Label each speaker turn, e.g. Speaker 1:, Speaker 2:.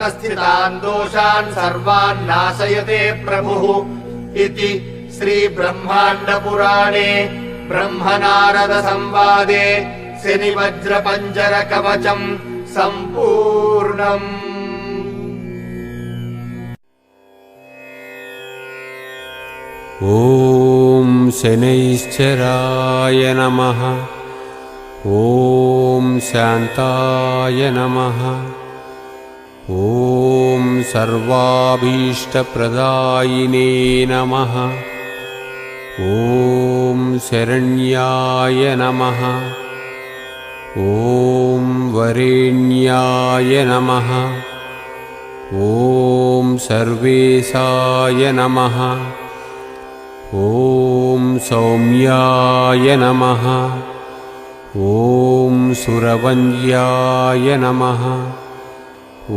Speaker 1: स्थितान् दोषान् सर्वान् नाशयते प्रभुः इति श्रीब्रह्माण्डपुराणे ब्रह्मनारदसंवादे शनिवज्रपञ्जरकवचम् सम्पूर्णम्।
Speaker 2: ॐ शनैश्चराय नमः। ॐ शान्ताय नमः। ॐ सर्वाभीष्टप्रदायिने नमः। ॐ शरण्याय नमः। ॐ वरेण्याय नमः। ॐ सर्वेशाय नमः। ॐ सौम्याय नमः। ॐ सुरवन्द्याय नमः। ॐ